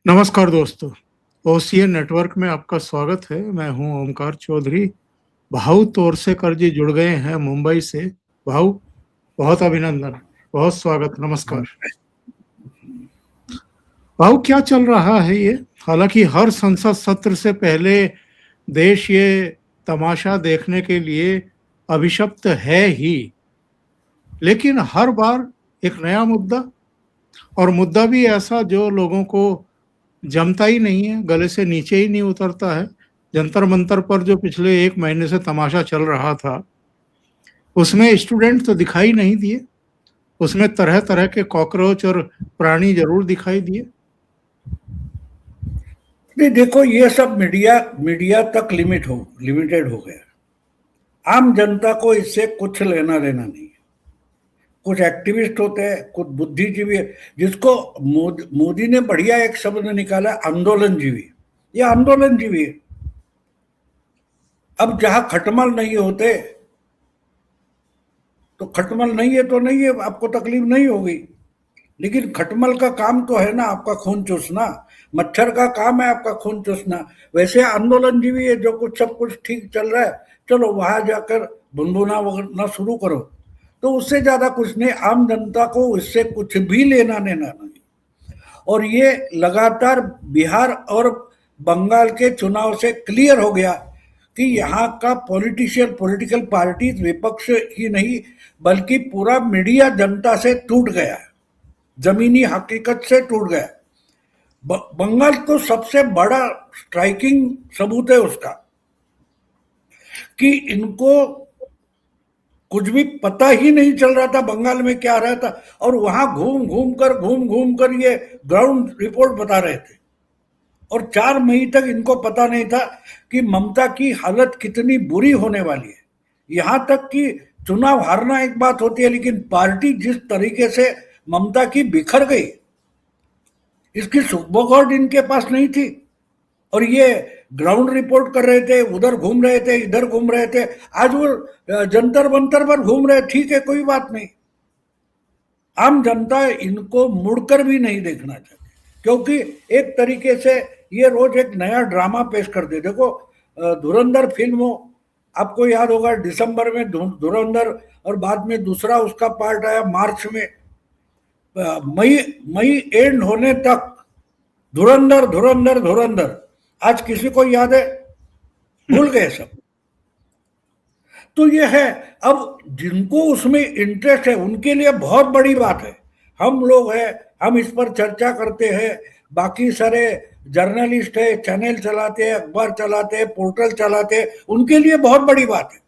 नमस्कार दोस्तों, OCN network में आपका स्वागत है। मैं हूं ओमकार चौधरी। भाऊ तोरसेकर जी जुड़ गए हैं मुंबई से। भाऊ, बहुत अभिनंदन, बहुत स्वागत, नमस्कार। भाऊ, क्या चल रहा है ये? हालांकि हर संसद सत्र से पहले देश ये तमाशा देखने के लिए अभिशप्त है ही, लेकिन हर बार एक नया मुद्दा, और मुद्दा भी ऐसा जो लोगों को जमता ही नहीं है, गले से नीचे ही नहीं उतरता है। जंतर मंतर पर जो पिछले 1 महीने से तमाशा चल रहा था, उसमें स्टूडेंट तो दिखाई नहीं दिए, उसमें तरह तरह के कॉकरोच और प्राणी जरूर दिखाई दिए। नहीं, देखो, ये सब मीडिया मीडिया तक लिमिटेड हो गया। आम जनता को इससे कुछ लेना देना नहीं है। कुछ एक्टिविस्ट होते हैं, कुछ बुद्धिजीवी है, जिसको मोदी ने बढ़िया एक शब्द निकाला, आंदोलनजीवी। ये आंदोलनजीवी है। अब जहां खटमल नहीं होते तो खटमल नहीं है तो नहीं है, आपको तकलीफ नहीं होगी। लेकिन खटमल का काम तो है ना आपका खून चूसना, मच्छर का काम है आपका खून चूसना। वैसे आंदोलनजीवी है, जो कुछ सब कुछ ठीक चल रहा है, चलो वहां जाकर भुनभुना वगैरह शुरू करो। तो उससे ज्यादा कुछ नहीं, आम जनता को इससे कुछ भी लेना देना नहीं। और ये लगातार बिहार और बंगाल के चुनाव से क्लियर हो गया कि यहाँ का पॉलिटिकल पार्टी विपक्ष ही नहीं बल्कि पूरा मीडिया जनता से टूट गया है, जमीनी हकीकत से टूट गया। बंगाल तो सबसे बड़ा स्ट्राइकिंग सबूत है उसका कि इनको कुछ भी पता ही नहीं चल रहा था बंगाल में क्या रहा था, और वहां घूम घूम कर ये ग्राउंड रिपोर्ट बता रहे थे। और 4 मई तक इनको पता नहीं था कि ममता की हालत कितनी बुरी होने वाली है। यहां तक कि चुनाव हारना एक बात होती है, लेकिन पार्टी जिस तरीके से ममता की बिखर गई, इसकी सुखबगौर इनके पास नहीं थी। और ये ग्राउंड रिपोर्ट कर रहे थे, उधर घूम रहे थे, इधर घूम रहे थे। आज वो जंतर मंतर पर घूम रहे, ठीक है, कोई बात नहीं। आम जनता इनको मुड़कर भी नहीं देखना चाहती, क्योंकि एक तरीके से ये रोज एक नया ड्रामा पेश कर दे। देखो, धुरंधर फिल्म हो, आपको याद होगा, दिसंबर में धुरंधर, और बाद में दूसरा उसका पार्ट आया मार्च में। मई एंड होने तक धुरंधर धुरंधर धुरंधर, आज किसी को याद है? भूल गए सब। तो ये है, अब जिनको उसमें इंटरेस्ट है उनके लिए बहुत बड़ी बात है। हम लोग हैं, हम इस पर चर्चा करते हैं, बाकी सारे जर्नलिस्ट है, चैनल चलाते हैं, अखबार चलाते हैं, पोर्टल चलाते हैं, उनके लिए बहुत बड़ी बात है।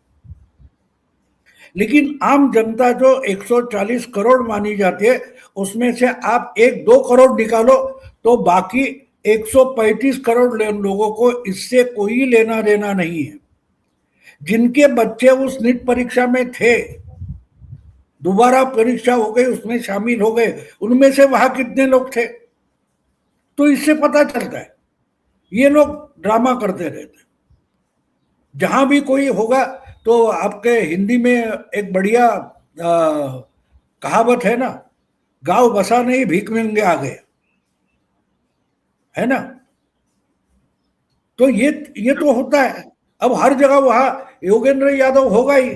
लेकिन आम जनता जो 140 करोड़ मानी जाती है, उसमें से आप 1-2 करोड़ निकालो तो बाकी 135 करोड़ लोगों को इससे कोई लेना देना नहीं है। जिनके बच्चे उस नीट परीक्षा में थे, दोबारा परीक्षा हो गई, उसमें शामिल हो गए, उनमें से वहां कितने लोग थे? तो इससे पता चलता है ये लोग ड्रामा करते रहते। जहां भी कोई होगा तो आपके हिंदी में एक बढ़िया कहावत है ना, गांव बसा नहीं भीख मांगे आ गए, है ना? तो ये तो होता है। अब हर जगह वहां योगेंद्र यादव होगा ही।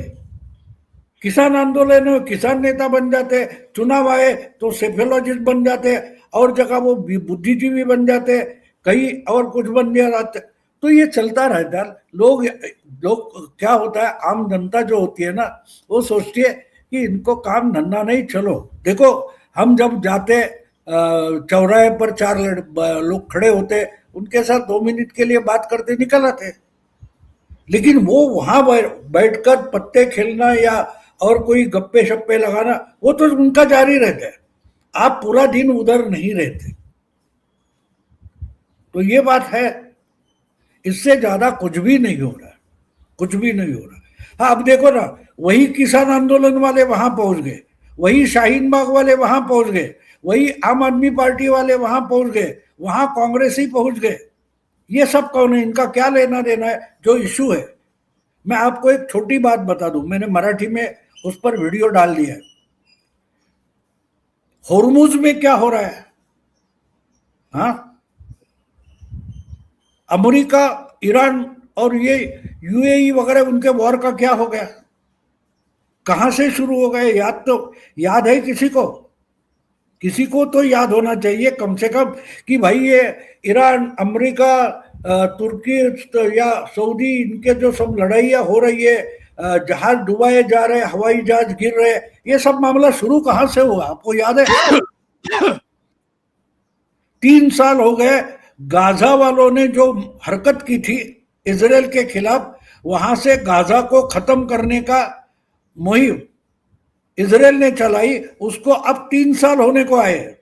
किसान आंदोलन में किसान नेता बन जाते, चुनाव आए तो सेफोलॉजिस्ट बन जाते, और जगह वो बुद्धिजीवी बन जाते, कहीं और कुछ बन जाते। तो ये चलता रहता है। लोग क्या होता है, आम जनता जो होती है ना, वो सोचती है कि इनको काम धंधा नहीं। चलो देखो, हम जब जाते चौराहे पर 4 लोग खड़े होते, उनके साथ 2 मिनट के लिए बात करते निकल आते। लेकिन वो वहां बैठकर पत्ते खेलना या और कोई गप्पे शप्पे लगाना, वो तो उनका जारी रहता है। आप पूरा दिन उधर नहीं रहते। तो ये बात है, इससे ज्यादा कुछ भी नहीं हो रहा, कुछ भी नहीं हो रहा। हाँ, अब देखो ना, वही किसान आंदोलन वाले वहां पहुंच गए, वही शाहीन बाग वाले वहां पहुंच गए, वही आम आदमी पार्टी वाले वहां पहुंच गए, वहां कांग्रेस ही पहुंच गए। ये सब कौन है? इनका क्या लेना देना है जो इशू है? मैं आपको एक छोटी बात बता दूं, मैंने मराठी में उस पर वीडियो डाल दिया है। होर्मुज में क्या हो रहा है? हाँ, अमेरिका, ईरान और ये यूएई वगैरह, उनके वॉर का क्या हो गया? कहां से शुरू हो गए? याद है किसी को? किसी को तो याद होना चाहिए कम से कम कि भाई ये ईरान, अमेरिका, तुर्की या सऊदी, इनके जो सब लड़ाइयाँ हो रही है, जहाज डुबाए जा रहे, हवाई जहाज गिर रहे, ये सब मामला शुरू कहां से हुआ? आपको याद है? 3 साल हो गए गाजा वालों ने जो हरकत की थी इजराइल के खिलाफ, वहां से गाजा को खत्म करने का मुहिम इजराइल ने चलाई, उसको अब 3 साल होने को आए।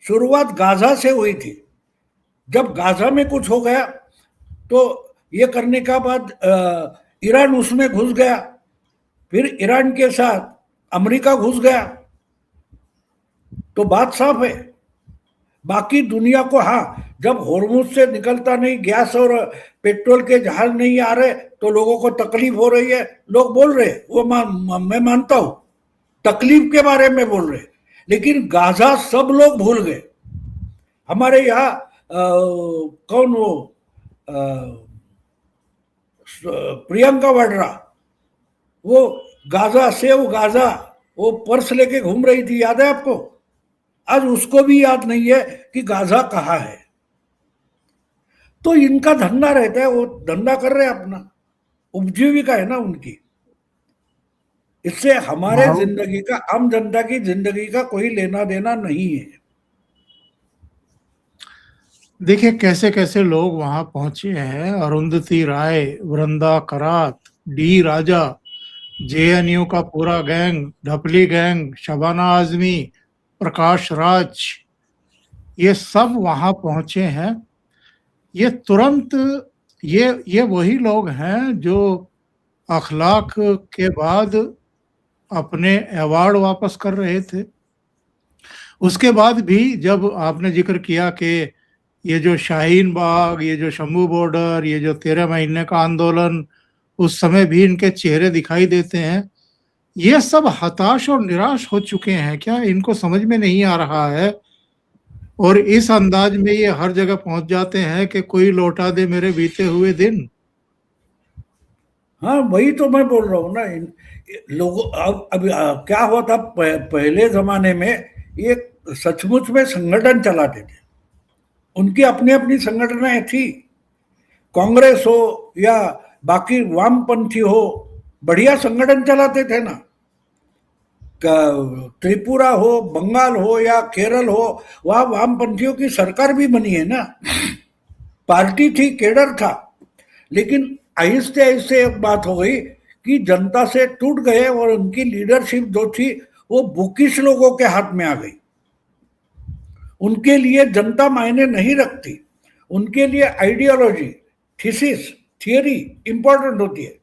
शुरुआत गाजा से हुई थी। जब गाजा में कुछ हो गया तो ये करने का बाद ईरान उसमें घुस गया, फिर ईरान के साथ अमेरिका घुस गया, तो बात साफ है। बाकी दुनिया को, हाँ, जब होर्मुज से निकलता नहीं गैस और पेट्रोल के जहाज नहीं आ रहे तो लोगों को तकलीफ हो रही है, लोग बोल रहे, वो मैं मानता हूं, तकलीफ के बारे में बोल रहे, लेकिन गाजा सब लोग भूल गए। हमारे यहाँ कौन वो प्रियंका वाड्रा, वो गाजा सेव गाजा, वो पर्स लेके घूम रही थी, याद है आपको? आज उसको भी याद नहीं है कि गाजा कहाँ है। तो इनका धंधा रहता है, वो धंधा कर रहे हैं अपना, उपजीविका है ना उनकी। इससे हमारे भाव जिंदगी का, आम जनता की जिंदगी का कोई लेना देना नहीं है। देखिए कैसे कैसे लोग वहां पहुंचे हैं। अरुंधति राय, वृंदा करात, डी राजा, जेएनयू का पूरा गैंग, ढपली गैंग, शबाना आजमी, प्रकाश राज, ये सब वहां पहुंचे हैं। ये तुरंत, ये वही लोग हैं जो अखलाक के बाद अपने अवार्ड वापस कर रहे थे। उसके बाद भी जब आपने जिक्र किया कि ये जो शाहीन बाग, ये जो शंभू बॉर्डर, ये जो 13 महीने का आंदोलन, उस समय भी इनके चेहरे दिखाई देते हैं। ये सब हताश और निराश हो चुके हैं क्या? इनको समझ में नहीं आ रहा है, और इस अंदाज में ये हर जगह पहुंच जाते हैं कि कोई लौटा दे मेरे बीते हुए दिन। हाँ, वही तो मैं बोल रहा हूँ ना। लोगों, अब क्या हुआ था पहले जमाने में, ये सचमुच में संगठन चलाते थे, उनकी अपनी अपनी संगठनें थी। कांग्रेस हो या बाकी वामपंथी हो, बढ़िया संगठन चलाते थे ना। त्रिपुरा हो, बंगाल हो या केरल हो, वहां वामपंथियों की सरकार भी बनी है ना। पार्टी थी, केडर था। लेकिन आहिस्ते आहिस्ते एक बात हो गई कि जनता से टूट गए और उनकी लीडरशिप जो थी वो बुकिश लोगों के हाथ में आ गई। उनके लिए जनता मायने नहीं रखती, उनके लिए आइडियोलॉजी, थीसिस, थियरी इंपॉर्टेंट होती है,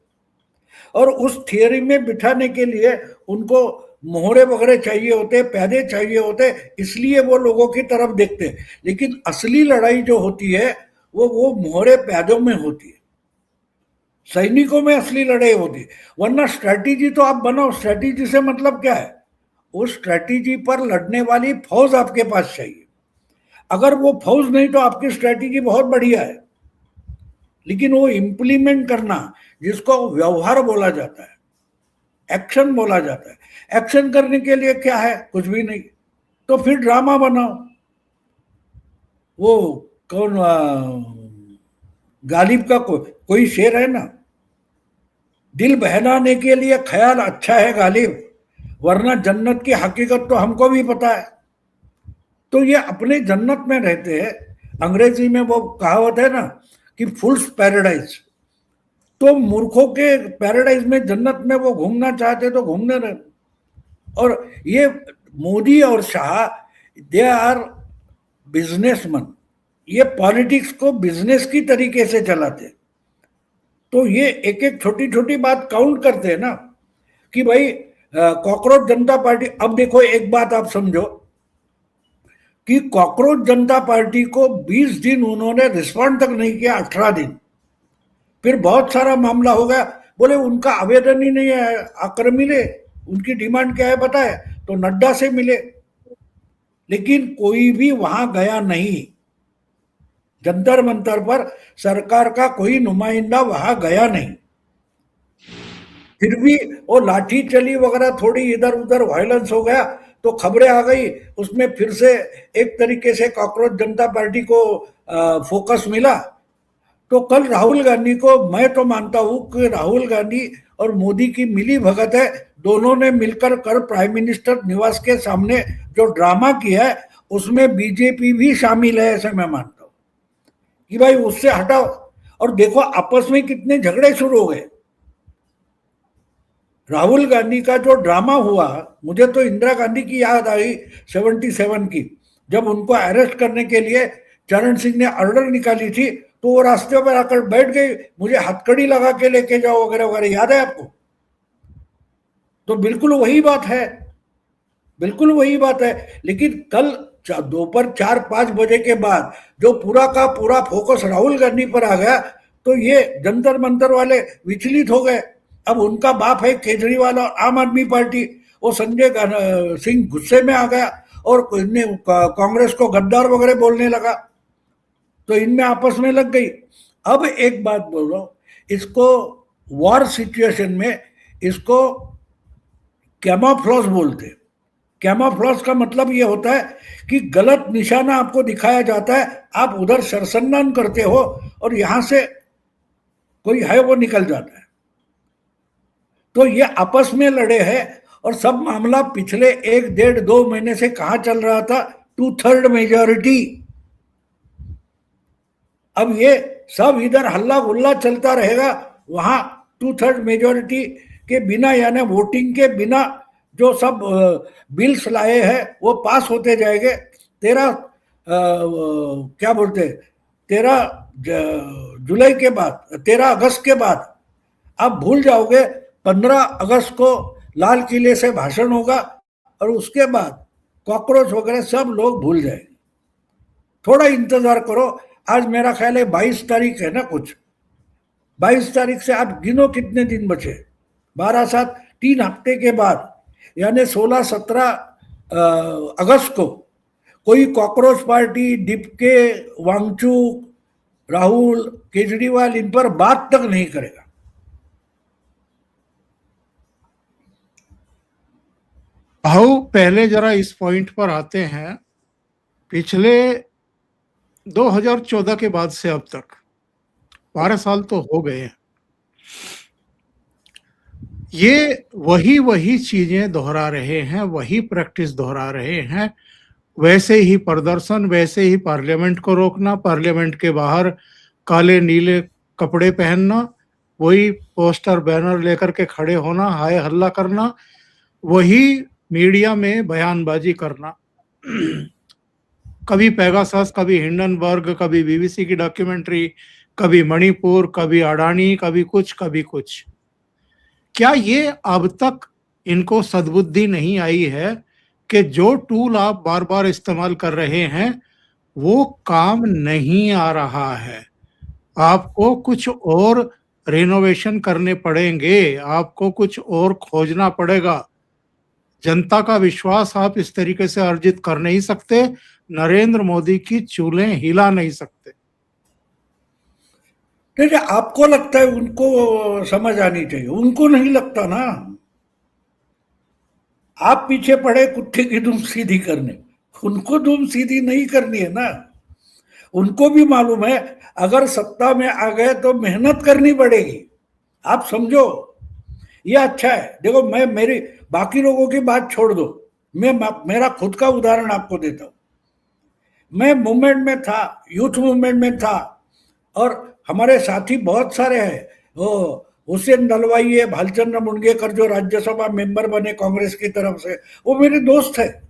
और उस थियरी में बिठाने के लिए उनको मोहरे वगैरह चाहिए होते, पैदे चाहिए होते, इसलिए वो लोगों की तरफ देखते हैं। लेकिन असली लड़ाई जो होती है वो मोहरे पैदों में होती है, सैनिकों में असली लड़ाई होती है। वरना स्ट्रैटेजी तो आप बनाओ, स्ट्रैटेजी से मतलब क्या है? उस स्ट्रैटेजी पर लड़ने वाली फौज आपके पास चाहिए। अगर वो फौज नहीं तो आपकी स्ट्रैटेजी बहुत बढ़िया है, लेकिन वो इम्प्लीमेंट करना, जिसको व्यवहार बोला जाता है, एक्शन बोला जाता है, एक्शन करने के लिए क्या है? कुछ भी नहीं। तो फिर ड्रामा बनाओ। वो कौन गालिब का कोई शेर है ना, दिल बहलाने के लिए ख्याल अच्छा है गालिब, वरना जन्नत की हकीकत तो हमको भी पता है। तो ये अपने जन्नत में रहते हैं। अंग्रेजी में वो कहावत है ना कि फुल्स पैराडाइज। तो मूर्खों के पैराडाइज में, जन्नत में वो घूमना चाहते तो घूमने रहे। और ये मोदी और शाह, दे आर बिजनेसमैन, ये पॉलिटिक्स को बिजनेस की तरीके से चलाते। तो ये एक एक छोटी छोटी बात काउंट करते हैं ना कि भाई कॉकरोच जनता पार्टी। अब देखो एक बात आप समझो कि कॉकरोच जनता पार्टी को 20 दिन उन्होंने रिस्पॉन्ड तक नहीं किया, 18 दिन। फिर बहुत सारा मामला हो गया, बोले उनका आवेदन ही नहीं है, आकर मिले, उनकी डिमांड क्या है बताए, तो नड्डा से मिले, लेकिन कोई भी वहां गया नहीं। जंतर मंतर पर सरकार का कोई नुमाइंदा वहां गया नहीं, फिर भी वो लाठी चली वगैरह, थोड़ी इधर उधर वायलेंस हो गया तो खबरें आ गई, उसमें फिर से एक तरीके से कॉकरोच जनता पार्टी को फोकस मिला। तो कल राहुल गांधी को, मैं तो मानता हूं कि राहुल गांधी और मोदी की मिली भगत है, दोनों ने मिलकर कल प्राइम मिनिस्टर निवास के सामने जो ड्रामा किया है उसमें बीजेपी भी शामिल है, ऐसे मैं मानता हूं कि भाई उससे हटाओ। और देखो आपस में कितने झगड़े शुरू हो गए। राहुल गांधी का जो ड्रामा हुआ, मुझे तो इंदिरा गांधी की याद आई 77 की, जब उनको अरेस्ट करने के लिए चरण सिंह ने ऑर्डर निकाली थी, तो वो रास्ते पर आकर बैठ गई, मुझे हथकड़ी लगा के लेके जाओ वगैरह वगैरह, याद है आपको? तो बिल्कुल वही बात है, बिल्कुल वही बात है। लेकिन कल दोपहर 4-5 बजे के बाद जो पूरा का पूरा फोकस राहुल गांधी पर आ गया, तो ये जंतर मंतर वाले विचलित हो गए। अब उनका बाप है केजरीवाल और आम आदमी पार्टी, वो संजय सिंह गुस्से में आ गया और कांग्रेस को गद्दार वगैरह बोलने लगा, तो इनमें आपस में लग गई। अब एक बात बोल रहा हूं, इसको वॉर सिचुएशन में इसको कैमोफ्लेज बोलते हैं। कैमोफ्लेज का मतलब ये होता है कि गलत निशाना आपको दिखाया जाता है, आप उधर सरसन्नान करते हो और यहां से कोई है वो निकल जाता है। तो ये आपस में लड़े हैं और सब मामला पिछले 1-1.5-2 महीने से कहां चल रहा था, 2/3 मेजॉरिटी। अब ये सब इधर हल्ला गुल्ला चलता रहेगा, वहां 2/3 मेजॉरिटी के बिना, यानी वोटिंग के बिना जो सब बिल्स लाए हैं वो पास होते जाएंगे। 13 क्या बोलते 13 जुलाई के बाद, 13 अगस्त के बाद आप भूल जाओगे। 15 अगस्त को लाल किले से भाषण होगा और उसके बाद कॉकरोच वगैरह सब लोग भूल जाएंगे। थोड़ा इंतजार करो, आज मेरा ख्याल है 22 तारीख है ना, कुछ 22 तारीख से आप गिनो कितने दिन बचे, 12-7, 3 हफ्ते के बाद यानी 16-17 अगस्त को कोई कॉकरोच पार्टी, डिपके, वांगचुक, राहुल, केजरीवाल इन पर बात तक नहीं करेगा। आओ पहले जरा इस पॉइंट पर आते हैं। पिछले 2014 के बाद से अब तक 12 साल तो हो गए हैं, ये वही चीजें दोहरा रहे हैं, वही प्रैक्टिस दोहरा रहे हैं। वैसे ही प्रदर्शन, वैसे ही पार्लियामेंट को रोकना, पार्लियामेंट के बाहर काले नीले कपड़े पहनना, वही पोस्टर बैनर लेकर के खड़े होना, हाय हल्ला करना, वही मीडिया में बयानबाजी करना। कभी पेगासस, कभी हिंडनबर्ग, कभी बीबीसी की डॉक्यूमेंट्री, कभी मणिपुर, कभी अडानी, कभी कुछ कभी कुछ। क्या ये अब तक इनको सद्बुद्धि नहीं आई है कि जो टूल आप बार बार इस्तेमाल कर रहे हैं वो काम नहीं आ रहा है, आपको कुछ और रिनोवेशन करने पड़ेंगे, आपको कुछ और खोजना पड़ेगा। जनता का विश्वास आप इस तरीके से अर्जित कर नहीं सकते, नरेंद्र मोदी की चूलें हिला नहीं सकते। देखिए, आपको लगता है उनको समझ आनी चाहिए, उनको नहीं लगता ना। आप पीछे पड़े कुत्ते की दुम सीधी करने, उनको दुम सीधी नहीं करनी है ना। उनको भी मालूम है अगर सत्ता में आ गए तो मेहनत करनी पड़ेगी। आप समझो, ये अच्छा है। देखो, मैं मेरी बाकी लोगों की बात छोड़ दो, मैं मेरा खुद का उदाहरण आपको देता हूं। मैं मूवमेंट में था, यूथ मूवमेंट में था, और हमारे साथी बहुत सारे हैं। वो हुसैन दलवाई है, भालचंद्र मुनगेकर जो राज्यसभा मेंबर बने कांग्रेस की तरफ से, वो मेरे दोस्त है,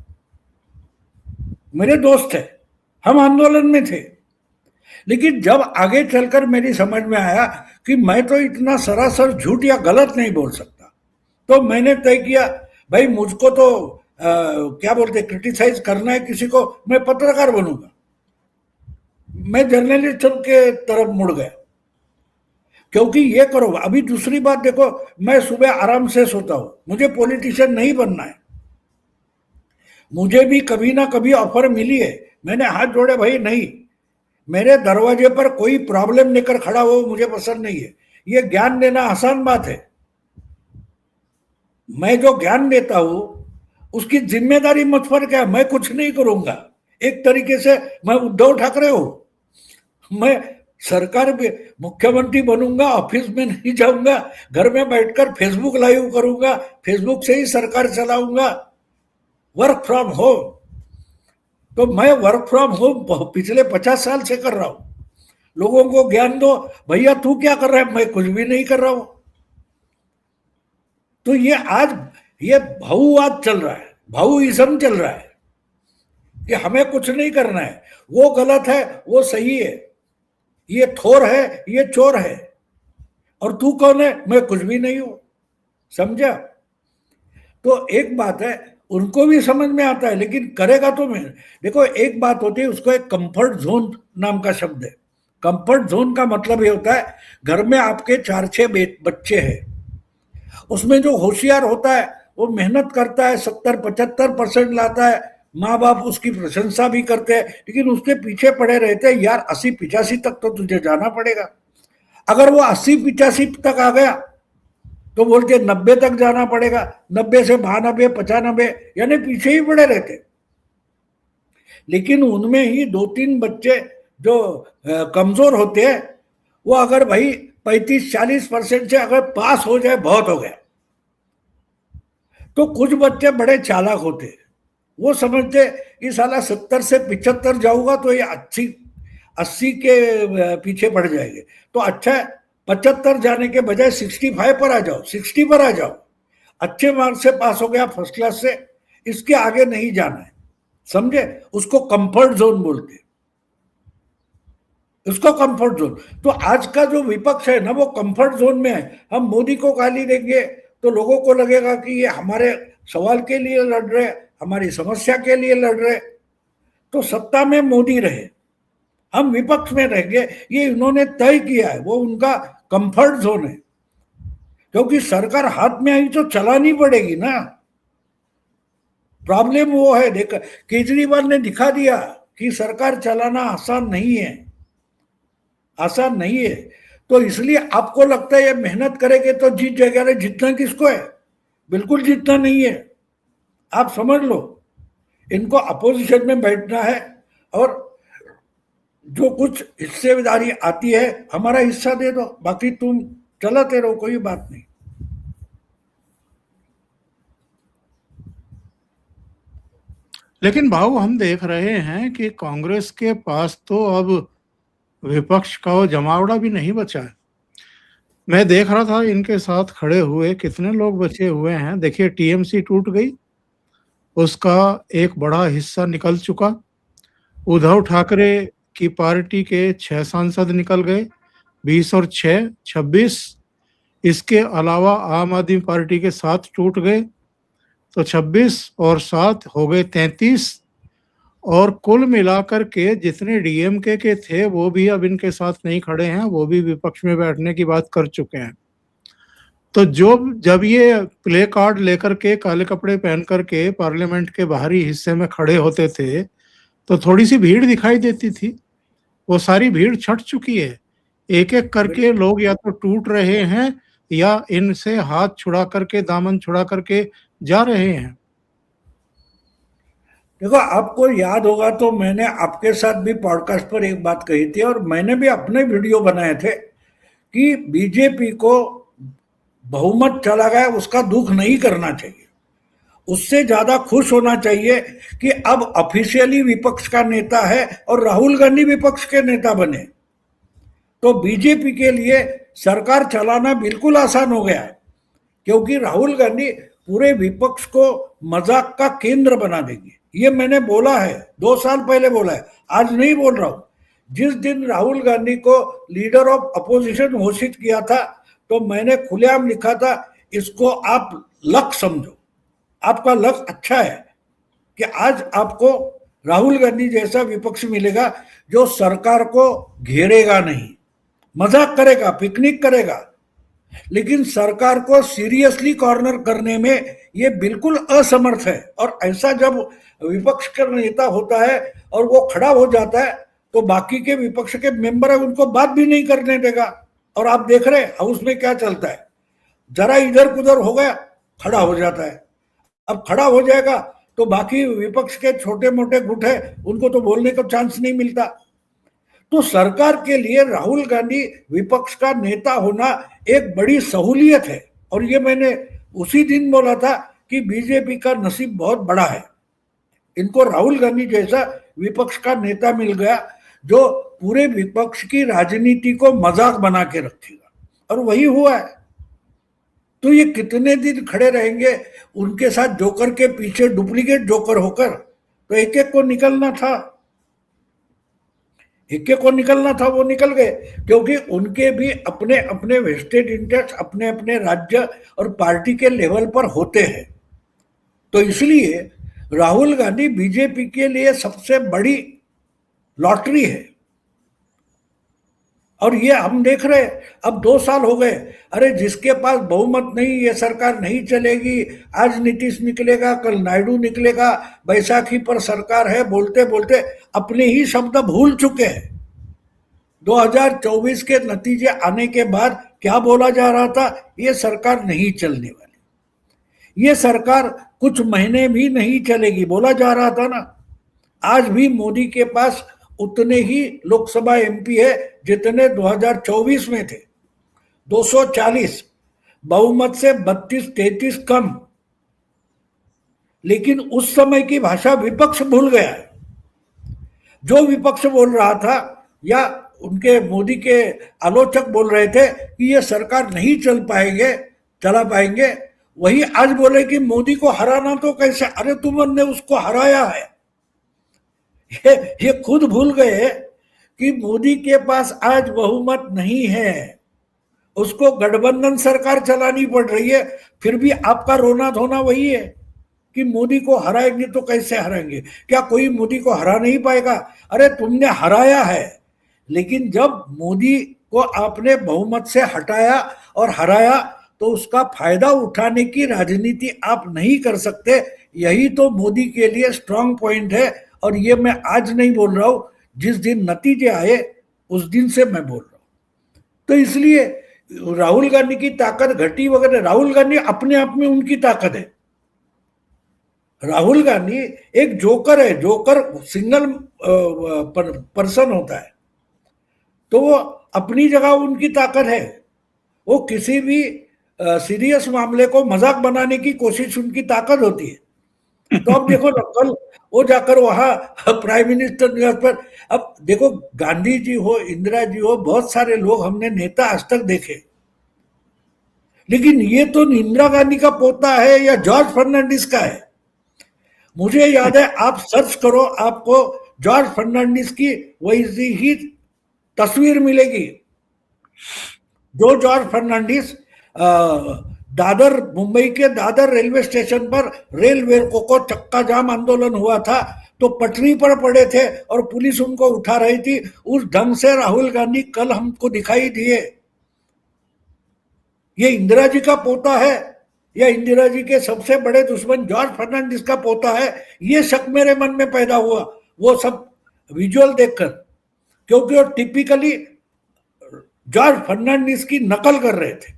मेरे दोस्त है, हम आंदोलन में थे। लेकिन जब आगे चलकर मेरी समझ में आया कि मैं तो इतना सरासर झूठ या गलत नहीं बोल सकता, तो मैंने तय किया भाई मुझको तो क्या बोलते क्रिटिसाइज करना है किसी को, मैं पत्रकार बनूंगा। मैं जर्नलिज्म के तरफ मुड़ गया। क्योंकि ये करो, अभी दूसरी बात देखो, मैं सुबह आराम से सोता हूं, मुझे पॉलिटिशियन नहीं बनना है। मुझे भी कभी ना कभी ऑफर मिली है, मैंने हाथ जोड़े भाई नहीं, मेरे दरवाजे पर कोई प्रॉब्लम लेकर खड़ा हो मुझे पसंद नहीं है। ये ज्ञान देना आसान बात है। मैं जो ज्ञान देता हूं उसकी जिम्मेदारी मुझ पर क्या है? मैं कुछ नहीं करूंगा। एक तरीके से मैं उद्धव ठाकरे हूं। मैं सरकार में मुख्यमंत्री बनूंगा, ऑफिस में नहीं जाऊंगा, घर में बैठकर फेसबुक लाइव करूंगा, फेसबुक से ही सरकार चलाऊंगा, वर्क फ्रॉम होम। तो मैं वर्क फ्रॉम होम पिछले 50 साल से कर रहा हूं। लोगों को ज्ञान दो, भैया तू क्या कर रहा है? मैं कुछ भी नहीं कर रहा हूं। तो ये आज ये भाववाद चल रहा है, भावइज्म चल रहा है कि हमें कुछ नहीं करना है, वो गलत है, वो सही है, ये थोर है, ये चोर है, और तू कौन है? मैं कुछ भी नहीं हूं। समझा? तो एक बात है, उनको भी समझ में आता है, लेकिन करेगा तो मैं। देखो, एक बात होती है, उसको एक कंफर्ट जोन नाम का शब्द है। कंफर्ट जोन का मतलब ये होता है, घर में आपके 4-6 बच्चे हैं, उसमें जो होशियार होता है वो मेहनत करता है, 70-75% लाता है, माँ बाप उसकी प्रशंसा भी करते हैं, लेकिन उसके पीछे पड़े रहते हैं, यार 80-85 तक तो तुझे जाना पड़ेगा। अगर वो 80-85 तक आ गया तो बोलते 90 तक जाना पड़ेगा, 90 से 92-95, यानी पीछे ही पड़े रहते। लेकिन उनमें ही 2-3 बच्चे जो कमजोर होते हैं, वो अगर भाई 35-40% से अगर पास हो जाए बहुत हो गया। तो कुछ बच्चे बड़े चालाक होते हैं, वो समझते कि साला 70 से 75 जाऊंगा तो ये 80 के पीछे पड़ जाएंगे, तो अच्छा है 75 जाने के बजाय 65 पर आ जाओ, 60 पर आ जाओ, अच्छे मार्क्स से पास हो गया, फर्स्ट क्लास से, इसके आगे नहीं जाना है। समझे? उसको कंफर्ट जोन बोलते हैं, उसको कंफर्ट जोन। तो आज का जो विपक्ष है ना, वो कंफर्ट जोन में है। हम मोदी को गाली देंगे तो लोगों को लगेगा कि ये हमारे सवाल के लिए लड़ रहे, हमारी समस्या के लिए लड़ रहे। तो सत्ता में मोदी रहे, हम विपक्ष में रहेंगे, ये इन्होंने तय किया है, वो उनका कंफर्ट जोन है। क्योंकि सरकार हाथ में आई तो चलानी पड़ेगी ना। प्रॉब्लम वो है, देख केजरीवाल ने दिखा दिया कि सरकार चलाना आसान नहीं है, आसान नहीं है। तो इसलिए आपको लगता है ये मेहनत करेंगे तो जीत जाएगा। अरे जीतना किसको है? बिल्कुल जीतना नहीं है, आप समझ लो। इनको अपोजिशन में बैठना है, और जो कुछ हिस्सेदारी आती है हमारा हिस्सा दे दो, बाकी तुम चलाते रहो, कोई बात नहीं। लेकिन भाऊ हम देख रहे हैं कि कांग्रेस के पास तो अब विपक्ष का वो जमावड़ा भी नहीं बचा है। मैं देख रहा था इनके साथ खड़े हुए कितने लोग बचे हुए हैं। देखिए, टीएमसी टूट गई, उसका एक बड़ा हिस्सा निकल चुका। उद्धव ठाकरे की पार्टी के 6 सांसद निकल गए, 20 और 6 26। इसके अलावा आम आदमी पार्टी के 7 टूट गए, तो 26 और 7 हो गए 33। और कुल मिलाकर के जितने डीएमके के थे वो भी अब इनके साथ नहीं खड़े हैं, वो भी विपक्ष में बैठने की बात कर चुके हैं। तो जब ये प्ले कार्ड लेकर के, काले कपड़े पहन करके पार्लियामेंट के बाहरी हिस्से में खड़े होते थे तो थोड़ी सी भीड़ दिखाई देती थी। वो सारी भीड़ छट चुकी है। एक एक करके लोग या तो टूट रहे हैं या इनसे हाथ छुड़ा करके, दामन छुड़ा करके जा रहे हैं। देखो, आपको याद होगा तो मैंने आपके साथ भी पॉडकास्ट पर एक बात कही थी, और मैंने भी अपने वीडियो बनाए थे कि बीजेपी को बहुमत चला गया, उसका दुख नहीं करना चाहिए। उससे ज्यादा खुश होना चाहिए कि अब ऑफिशियली विपक्ष का नेता है और राहुल गांधी विपक्ष के नेता बने। तो बीजेपी के लिए सरकार चलाना बिल्कुल आसान हो गया है, क्योंकि राहुल गांधी पूरे विपक्ष को मजाक का केंद्र बना देंगे। ये मैंने बोला है, 2 साल पहले बोला है, आज नहीं बोल रहा हूं। जिस दिन राहुल गांधी को लीडर ऑफ अपोजिशन घोषित किया था, तो मैंने खुलेआम लिखा था, इसको आप लक समझो, आपका लक अच्छा है कि आज आपको राहुल गांधी जैसा विपक्ष मिलेगा जो सरकार को घेरेगा नहीं, मजाक करेगा, पिकनिक करेगा, लेकिन सरकार को सीरियसली कॉर्नर करने में ये बिल्कुल असमर्थ है। और ऐसा जब विपक्ष का नेता होता है और वो खड़ा हो जाता है, तो बाकी के विपक्ष के मेंबर है उनको बात भी नहीं करने देगा। और आप देख रहे हाउस में क्या चलता है, जरा इधर उधर हो गया खड़ा हो जाता है। अब खड़ा हो जाएगा तो बाकी विपक्ष के छोटे मोटे गुट है उनको तो बोलने का चांस नहीं मिलता। तो सरकार के लिए राहुल गांधी विपक्ष का नेता होना एक बड़ी सहूलियत है। और ये मैंने उसी दिन बोला था कि बीजेपी का नसीब बहुत बड़ा है, इनको राहुल गांधी जैसा विपक्ष का नेता मिल गया जो पूरे विपक्ष की राजनीति को मजाक बना के रखेगा। और वही हुआ है। तो ये कितने दिन खड़े रहेंगे उनके साथ जोकर के पीछे डुप्लीकेट जोकर होकर? तो एक एक को निकलना था, एक एक को निकलना था, वो निकल गए, क्योंकि उनके भी अपने अपने वेस्टेड इंटरेस्ट अपने अपने राज्य और पार्टी के लेवल पर होते हैं। तो इसलिए राहुल गांधी बीजेपी के लिए सबसे बड़ी लॉटरी है। और ये हम देख रहे हैं, अब 2 साल हो गए, अरे जिसके पास बहुमत नहीं ये सरकार नहीं चलेगी, आज नीतीश निकलेगा कल नायडू निकलेगा, बैसाखी पर सरकार है, बोलते बोलते अपने ही शब्द भूल चुके हैं। 2024 के नतीजे आने के बाद क्या बोला जा रहा था, ये सरकार नहीं चलने वाली, ये सरकार कुछ महीने भी नहीं चलेगी बोला जा रहा था ना। आज भी मोदी के पास उतने ही लोकसभा एमपी है जितने 2024 में थे, 240, बहुमत से 32-33 कम। लेकिन उस समय की भाषा विपक्ष भूल गया है। जो विपक्ष बोल रहा था या उनके मोदी के आलोचक बोल रहे थे कि ये सरकार नहीं चला पाएंगे, वही आज बोले कि मोदी को हराना तो कैसे, अरे तुमने उसको हराया है। ये खुद भूल गए कि मोदी के पास आज बहुमत नहीं है, उसको गठबंधन सरकार चलानी पड़ रही है। फिर भी आपका रोना धोना वही है कि मोदी को हराएंगे तो कैसे हराएंगे, क्या कोई मोदी को हरा नहीं पाएगा? अरे तुमने हराया है, लेकिन जब मोदी को आपने बहुमत से हटाया और हराया तो उसका फायदा उठाने की राजनीति आप नहीं कर सकते। यही तो मोदी के लिए स्ट्रांग पॉइंट है। और ये मैं आज नहीं बोल रहा हूं, जिस दिन नतीजे आए उस दिन से मैं बोल रहा हूं। तो इसलिए राहुल गांधी की ताकत घटी वगैरह, राहुल गांधी अपने आप में उनकी ताकत है। राहुल गांधी एक जोकर है, जोकर सिंगल पर्सन होता है, तो वो अपनी जगह उनकी ताकत है। वो किसी भी सीरियस मामले को मजाक बनाने की कोशिश उनकी ताकत होती है। तो अब देखो ना, कल वो जाकर वहां प्राइम मिनिस्टर निवास पर, अब देखो गांधी जी हो, इंदिरा जी हो, बहुत सारे लोग हमने नेता आज तक देखे, लेकिन ये तो इंदिरा गांधी का पोता है या जॉर्ज फर्नांडिस का है। मुझे याद है, आप सर्च करो, आपको जॉर्ज फर्नांडिस की वैसी ही तस्वीर मिलेगी। जो जॉर्ज फर्नांडिस दादर, मुंबई के दादर रेलवे स्टेशन पर रेल वेरकों को चक्का जाम आंदोलन हुआ था तो पटरी पर पड़े थे और पुलिस उनको उठा रही थी, उस ढंग से राहुल गांधी कल हमको दिखाई दिए। ये इंदिरा जी का पोता है या इंदिरा जी के सबसे बड़े दुश्मन जॉर्ज फर्नांडिस का पोता है, ये शक मेरे मन में पैदा हुआ वो सब विजुअल देखकर, क्योंकि वो टिपिकली जॉर्ज फर्नांडिस की नकल कर रहे थे।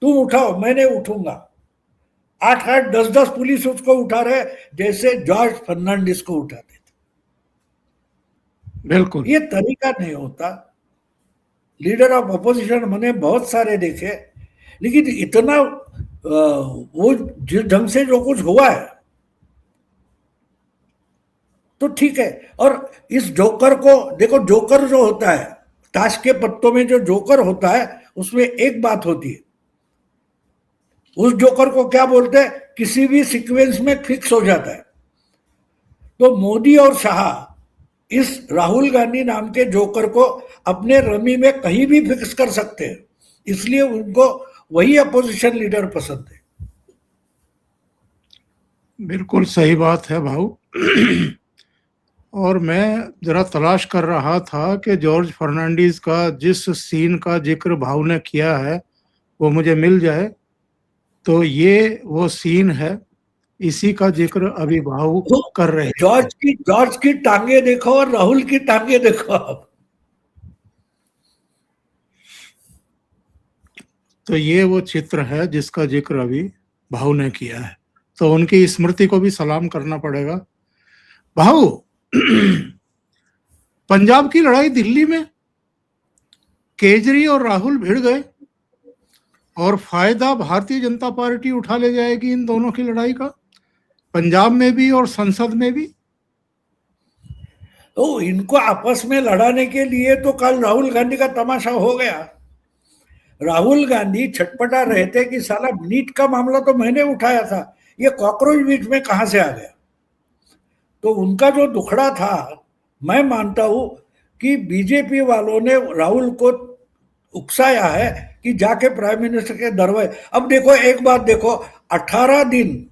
तुम उठाओ मैंने उठूंगा, 8-8, 10-10 पुलिस उसको उठा रहे जैसे जॉर्ज फर्नांडिस को उठाते थे। बिल्कुल, ये तरीका नहीं होता। लीडर ऑफ अपोजिशन मैंने बहुत सारे देखे, लेकिन इतना वो जिस ढंग से जो कुछ हुआ है तो ठीक है। और इस जोकर को देखो, जोकर जो होता है ताश के पत्तों में, जो जोकर होता है उसमें एक बात होती है, उस जोकर को क्या बोलते हैं, किसी भी सीक्वेंस में फिक्स हो जाता है। तो मोदी और शाह इस राहुल गांधी नाम के जोकर को अपने रमी में कहीं भी फिक्स कर सकते हैं, इसलिए उनको वही अपोजिशन लीडर पसंद है। बिल्कुल सही बात है भाऊ। और मैं जरा तलाश कर रहा था कि जॉर्ज फर्नांडिस का जिस सीन का जिक्र भाऊ ने किया है वो मुझे मिल जाए। तो ये वो सीन है इसी का जिक्र अभी भाऊ तो कर रहे थे। जॉर्ज की टांगे देखो और राहुल की टांगे देखो आप। तो ये वो चित्र है जिसका जिक्र अभी भाऊ ने किया है, तो उनकी स्मृति को भी सलाम करना पड़ेगा। भाऊ, पंजाब की लड़ाई दिल्ली में केजरी और राहुल भिड़ गए और फायदा भारतीय जनता पार्टी उठा ले जाएगी इन दोनों की लड़ाई का, पंजाब में भी और संसद में भी। तो इनको आपस में लड़ाने के लिए तो कल राहुल गांधी का तमाशा हो गया। राहुल गांधी छटपटा रहे थे कि साला नीट का मामला तो मैंने उठाया था, ये कॉकरोच बीच में कहां से आ गया। तो उनका जो दुखड़ा था, मैं मानता हूं कि बीजेपी वालों ने राहुल को उकसाया है कि जाके प्राइम मिनिस्टर के दरवाजे। अब देखो एक बात देखो, 18 दिन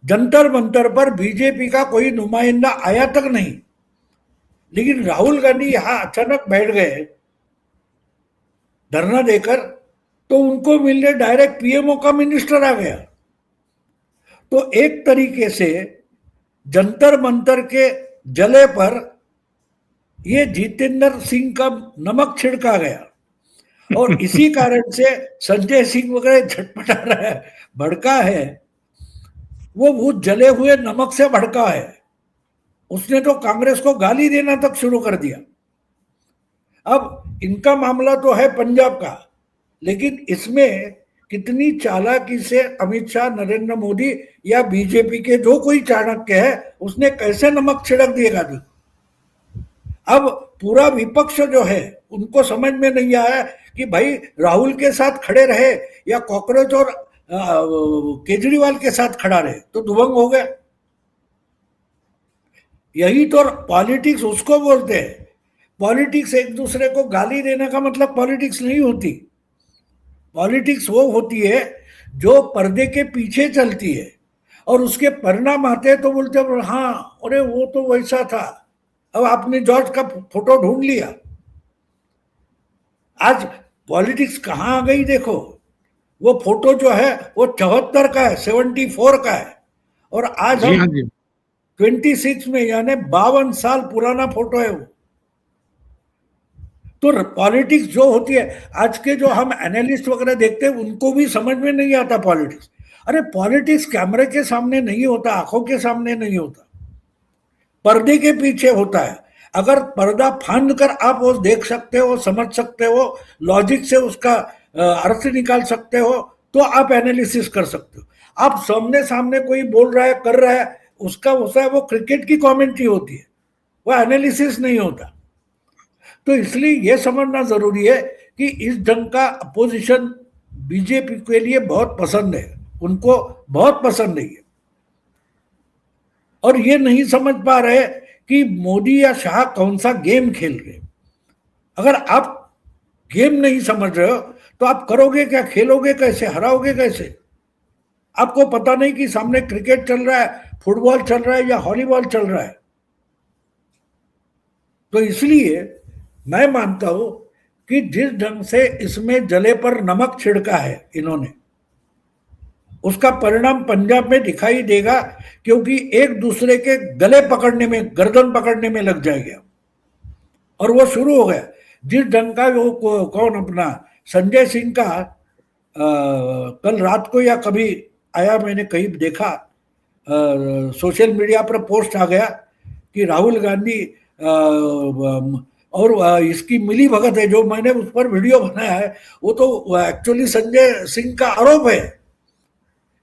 जंतर मंतर पर बीजेपी का कोई नुमाइंदा आया तक नहीं, लेकिन राहुल गांधी यहां अचानक बैठ गए धरना देकर, तो उनको मिलने डायरेक्ट पीएमओ का मिनिस्टर आ गया। तो एक तरीके से जंतर मंतर के जले पर ये जितेंद्र सिंह का नमक छिड़का गया, और इसी कारण से संजय सिंह वगैरह झटपटा रहा है, भड़का है। वो जले हुए नमक से भड़का है। उसने तो कांग्रेस को गाली देना तक शुरू कर दिया। अब इनका मामला तो है पंजाब का, लेकिन इसमें कितनी चालाकी से अमित शाह, नरेंद्र मोदी या बीजेपी के जो कोई चाणक्य है, उसने कैसे नमक छिड़क दिएगा। अब पूरा विपक्ष जो है उनको समझ में नहीं आया कि भाई राहुल के साथ खड़े रहे या कॉकरोच और केजरीवाल के साथ खड़ा रहे, तो दुबंग हो गया। यही तो पॉलिटिक्स उसको बोलते हैं। पॉलिटिक्स एक दूसरे को गाली देने का मतलब पॉलिटिक्स नहीं होती। पॉलिटिक्स वो होती है जो पर्दे के पीछे चलती है, और उसके परिणाम आते हैं तो बोलते हैं हाँ अरे वो तो वैसा था। अब आपने जॉर्ज का फोटो ढूंढ लिया। आज पॉलिटिक्स कहां आ गई देखो। वो फोटो जो है वो 74 का है, 74 का है, और आज जी हाँ हम जी। 26 में, यानी 52 साल पुराना फोटो है वो। तो पॉलिटिक्स जो होती है, आज के जो हम एनालिस्ट वगैरह देखते हैं उनको भी समझ में नहीं आता पॉलिटिक्स। अरे पॉलिटिक्स कैमरे के सामने नहीं होता, आंखों के सामने नहीं होता, पर्दे के पीछे होता है। अगर पर्दा फांद कर आप वो देख सकते हो, समझ सकते हो, लॉजिक से उसका अर्थ निकाल सकते हो, तो आप एनालिसिस कर सकते हो। आप सामने सामने कोई बोल रहा है, कर रहा है, उसका होता है वो क्रिकेट की कमेंट्री होती है, वो एनालिसिस नहीं होता। तो इसलिए यह समझना जरूरी है कि इस ढंग का अपोजिशन बीजेपी के लिए बहुत पसंद है, उनको बहुत पसंद है। और ये नहीं समझ पा रहे कि मोदी या शाह कौन सा गेम खेल रहे। अगर आप गेम नहीं समझ रहे हो तो आप करोगे क्या, खेलोगे कैसे, हराओगे कैसे। आपको पता नहीं कि सामने क्रिकेट चल रहा है, फुटबॉल चल रहा है या वॉलीबॉल चल रहा है। तो इसलिए मैं मानता हूं कि जिस ढंग से इसमें जले पर नमक छिड़का है इन्होंने, उसका परिणाम पंजाब में दिखाई देगा, क्योंकि एक दूसरे के गले पकड़ने में, गर्दन पकड़ने में लग जाएगा। और वो शुरू हो गया। जिस ढंग का वो कौन अपना संजय सिंह का कल रात को या कभी आया, मैंने कहीं देखा, सोशल मीडिया पर पोस्ट आ गया कि राहुल गांधी और इसकी मिली भगत है, जो मैंने उस पर वीडियो बनाया है, वो तो एक्चुअली संजय सिंह का आरोप है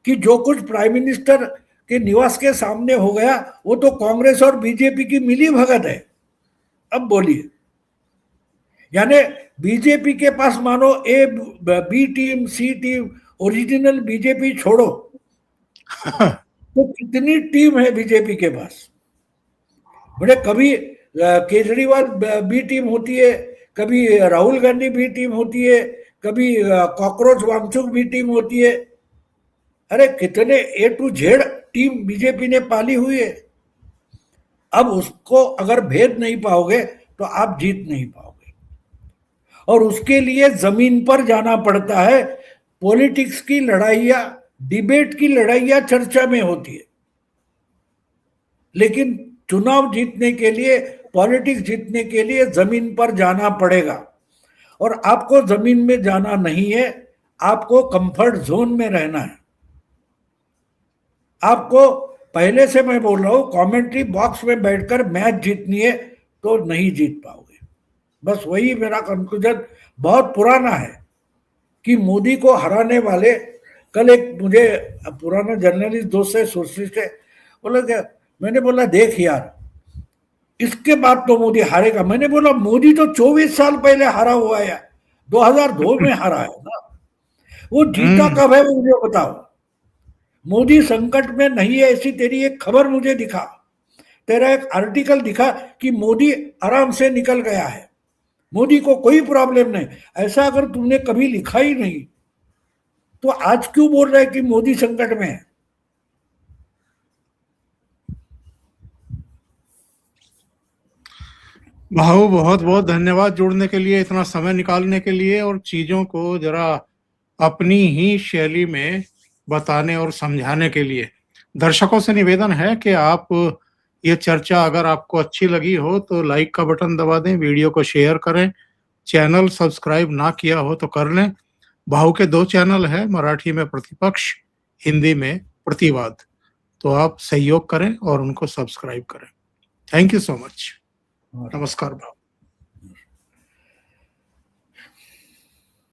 कि जो कुछ प्राइम मिनिस्टर के निवास के सामने हो गया वो तो कांग्रेस और बीजेपी की मिली भगत है। अब बोलिए, यानी बीजेपी के पास मानो A B team, C team, original BJP छोड़ो तो कितनी टीम है बीजेपी के पास। बोले कभी केजरीवाल बी टीम होती है, कभी राहुल गांधी बी टीम होती है, कभी कॉकरोच वांगचुक बी टीम होती है। अरे कितने ए टू जेड टीम बीजेपी ने पाली हुई है। अब उसको अगर भेद नहीं पाओगे तो आप जीत नहीं पाओगे, और उसके लिए जमीन पर जाना पड़ता है। पॉलिटिक्स की लड़ाइयां डिबेट की लड़ाइयां चर्चा में होती है, लेकिन चुनाव जीतने के लिए, पॉलिटिक्स जीतने के लिए जमीन पर जाना पड़ेगा। और आपको जमीन में जाना नहीं है, आपको कंफर्ट जोन में रहना है। आपको पहले से मैं बोल रहा हूं, कमेंट्री बॉक्स में बैठकर मैच जीतनी है तो नहीं जीत पाओगे। बस वही मेरा कंक्लूजन बहुत पुराना है कि मोदी को हराने वाले, कल एक मुझे पुराना जर्नलिस्ट दोस्त है, सोशलिस्ट है, बोला क्या, मैंने बोला देख यार, इसके बाद तो मोदी हारेगा। मैंने बोला मोदी तो 24 साल पहले हारा हुआ है, 2002 में हारा है ना, वो जीता कब है वो मुझे बताओ। मोदी संकट में नहीं है ऐसी तेरी एक खबर मुझे दिखा, तेरा एक आर्टिकल दिखा कि मोदी आराम से निकल गया है, मोदी को कोई प्रॉब्लम नहीं। ऐसा अगर तुमने कभी लिखा ही नहीं तो आज क्यों बोल रहे हैं कि मोदी संकट में है? भाऊ बहुत बहुत धन्यवाद जुड़ने के लिए, इतना समय निकालने के लिए और चीजों को जरा अपनी ही शैली में बताने और समझाने के लिए। दर्शकों से निवेदन है कि आप ये चर्चा अगर आपको अच्छी लगी हो तो लाइक का बटन दबा दें, वीडियो को शेयर करें, चैनल सब्सक्राइब ना किया हो तो कर लें। भाऊ के 2 चैनल है, मराठी में प्रतिपक्ष, हिंदी में प्रतिवाद, तो आप सहयोग करें और उनको सब्सक्राइब करें। Thank you so much. नमस्कार भाऊ।